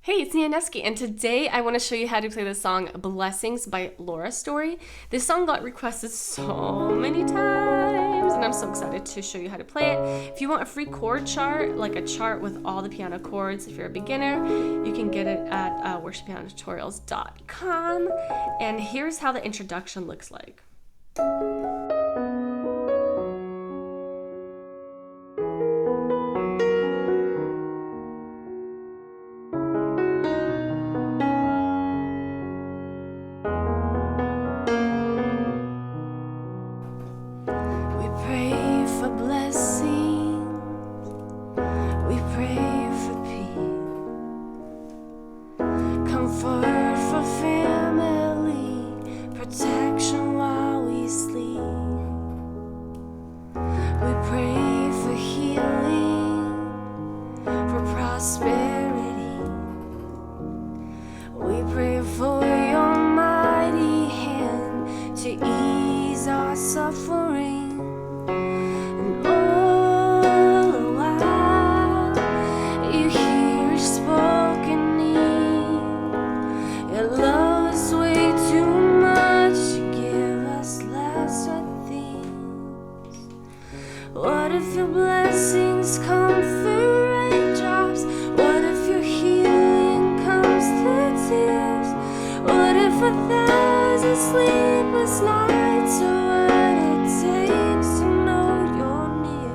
Hey, it's Nianeski, and today I want to show you how to play the song Blessings by Laura Story. This song got requested so many times, and I'm so excited to show you how to play it. If you want a free chord chart, like a chart with all the piano chords, if you're a beginner, you can get it at worshippianotutorials.com. And here's how the introduction looks like. Comfort for family, protection while we sleep. We pray for healing, for prosperity. We pray for your mighty hand to ease our suffering. And all the while, you hear each spoken need. Your love is way too much to give us lesser things. What if your blessings come through raindrops? What if your healing comes through tears? What if 1,000 sleepless nights are what it takes to know you're near?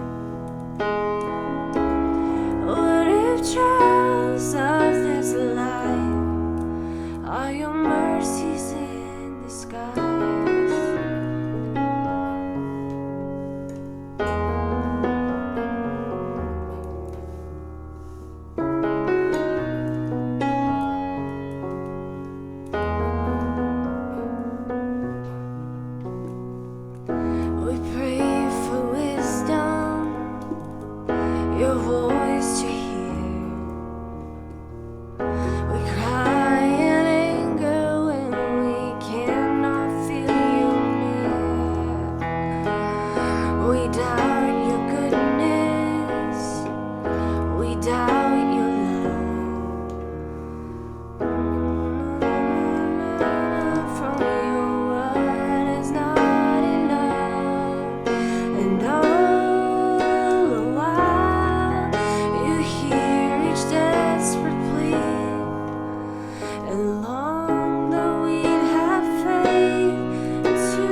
What if trials of this life are your mercies in disguise? We pray for wisdom, your voice to hear. We cry in anger when we cannot feel you near. We doubt your goodness, we doubt your love. From your word is not enough. And all the while, you hear each desperate plea, and long that we'd have faith to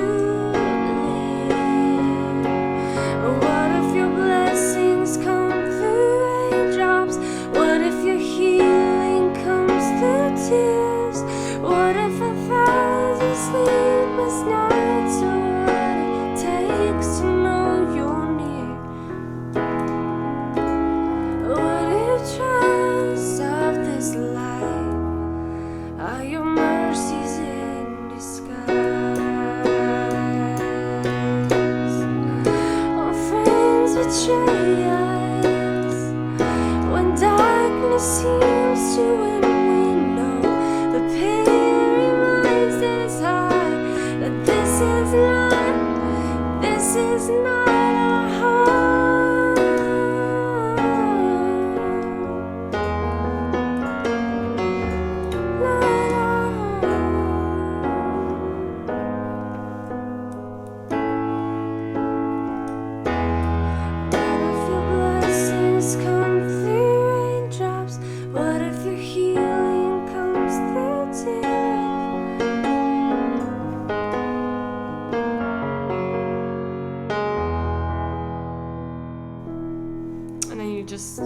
live. What if your blessings come through raindrops? What if your healing comes through tears? What if 1,000 sleepless nights are what it takes to know you're near? What if trials of this life are your mercies in disguise? Our friends betray us when darkness seems to win. We know the pain reminds this heart that this is not our home. Not our What if your blessings come through raindrops? What if your healing comes through tears? And then you just,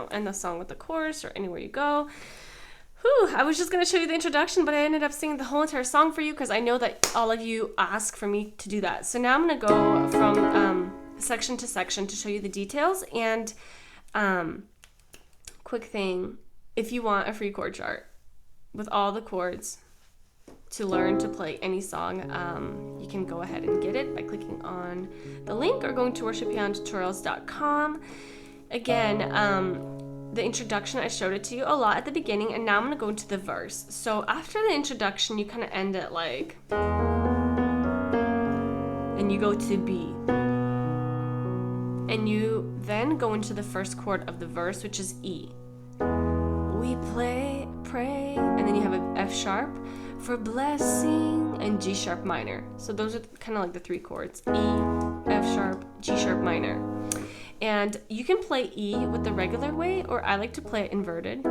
end the song with the chorus or anywhere you go. Whew, I was just going to show you the introduction, but I ended up singing the whole entire song for you because I know that all of you ask for me to do that. So now I'm going to go from section to section to show you the details. And quick thing, if you want a free chord chart with all the chords to learn to play any song, you can go ahead and get it by clicking on the link or going to worshippianotutorials.com. Again, the introduction, I showed it to you a lot at the beginning, and now I'm going to go into the verse. So after the introduction, you kind of end it like, and you go to B. And you then go into the first chord of the verse, which is E. We pray pray, and then you have an F sharp for blessing, and G sharp minor. So those are kind of like the 3 chords: E, F sharp, G sharp minor. And you can play E with the regular way, or I like to play it inverted,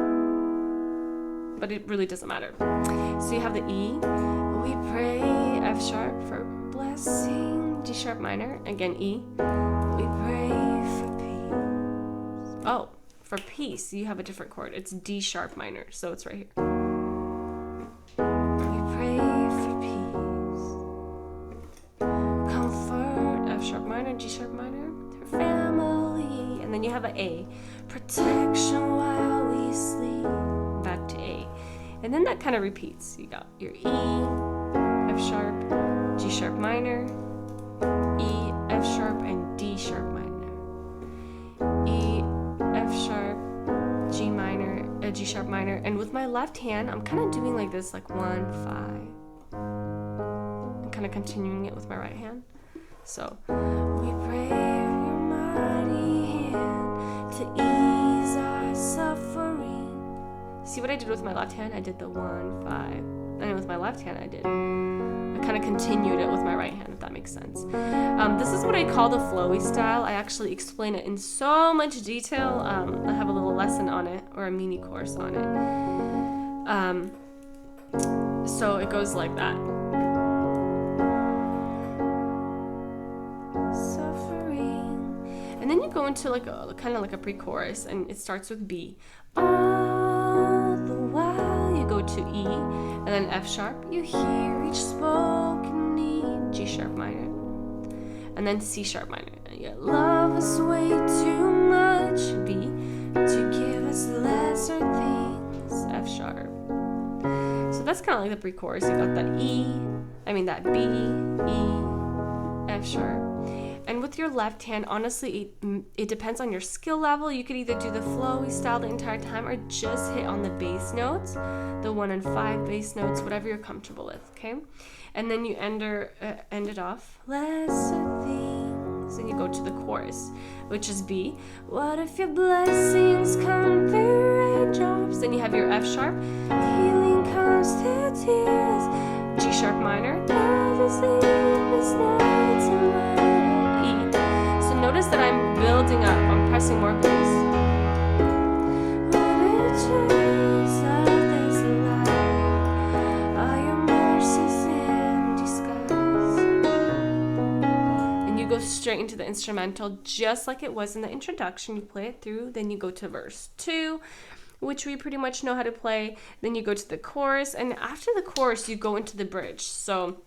but it really doesn't matter. So you have the E, we pray, F sharp for blessing, G sharp minor, again E, we pray for peace. Oh, for peace, you have a different chord. It's D sharp minor, so it's right here. We pray for peace, comfort, F sharp minor, G sharp minor, for family, and then you have an A, protection while we sleep, back to A. And then that kind of repeats. You got your E, F sharp, G sharp minor, E, F sharp, and D sharp minor. E, F sharp, G minor, G sharp minor. And with my left hand, I'm kind of doing like this, like 1, 5. I'm kind of continuing it with my right hand. So, we pray your mighty hand to ease our suffering. See what I did with my left hand? I did the 1, 5. And with my left hand, I kind of continued it with my right hand, if that makes sense. This is what I call the flowy style. I actually explain it in so much detail. I have a little lesson on it, or a mini course on it. So it goes like that. Suffering. And then you go into like a kind of like a pre-chorus, and it starts with B. All the while you go to E, and then F sharp, you hear each spoken need, G sharp minor, and then C sharp minor. You love us way too much, B, to give us lesser things, F sharp. So that's kind of like the pre-chorus. You got that that B, E, F sharp. And with your left hand, honestly, it depends on your skill level. You could either do the flowy style the entire time, or just hit on the bass notes, the 1 and 5 bass notes, whatever you're comfortable with, okay? And then you end it off, lesser things, and you go to the chorus, which is B. What if your blessings come through raindrops? Then you have your F sharp, healing comes to tears, G sharp minor, love is sleepless nights and notice that I'm building up. I'm pressing more bass. And you go straight into the instrumental, just like it was in the introduction. You play it through, then you go to verse 2, which we pretty much know how to play. Then you go to the chorus, and after the chorus, you go into the bridge. So,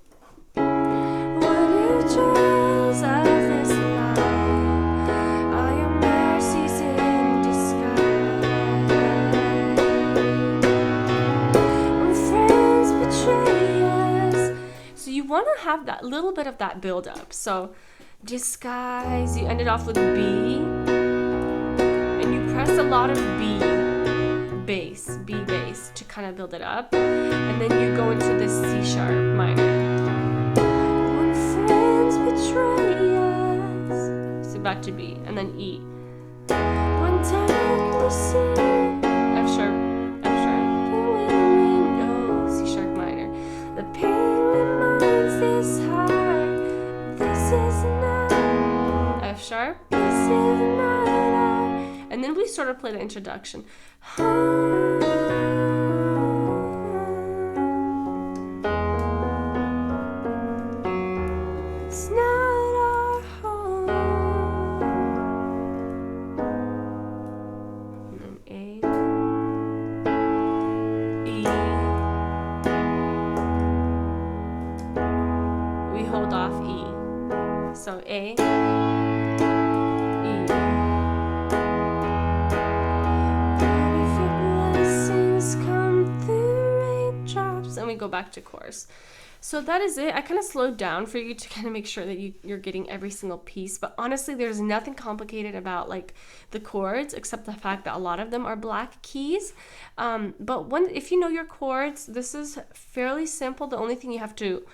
what if trials of this life? You want to have that little bit of that build up. So disguise, you end it off with B, and you press a lot of B bass to kind of build it up, and then you go into this C sharp minor. When friends betray us, so back to B, and then E. When darkness seems F sharp, the wind goes C sharp minor. The pain this heart, this is not F sharp, this is not art. And then we sort of play the introduction. It's not our home. And then A, E. Hold off E. So A, E. If your blessings come through raindrops, and we go back to chorus. So that is it. I kind of slowed down for you to kind of make sure that you're getting every single piece. But honestly, there's nothing complicated about like the chords, except the fact that a lot of them are black keys. But if you know your chords, this is fairly simple. The only thing you have to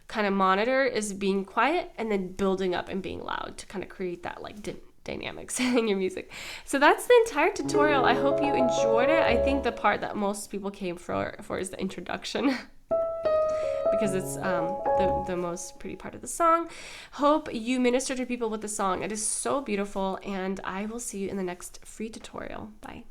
kind of monitor is being quiet and then building up and being loud to kind of create that like dynamics in your music. So that's the entire tutorial. I hope you enjoyed it. I think the part that most people came for is the introduction because it's the most pretty part of the song. Hope you minister to people with the song. It is so beautiful, and I will see you in the next free tutorial. Bye.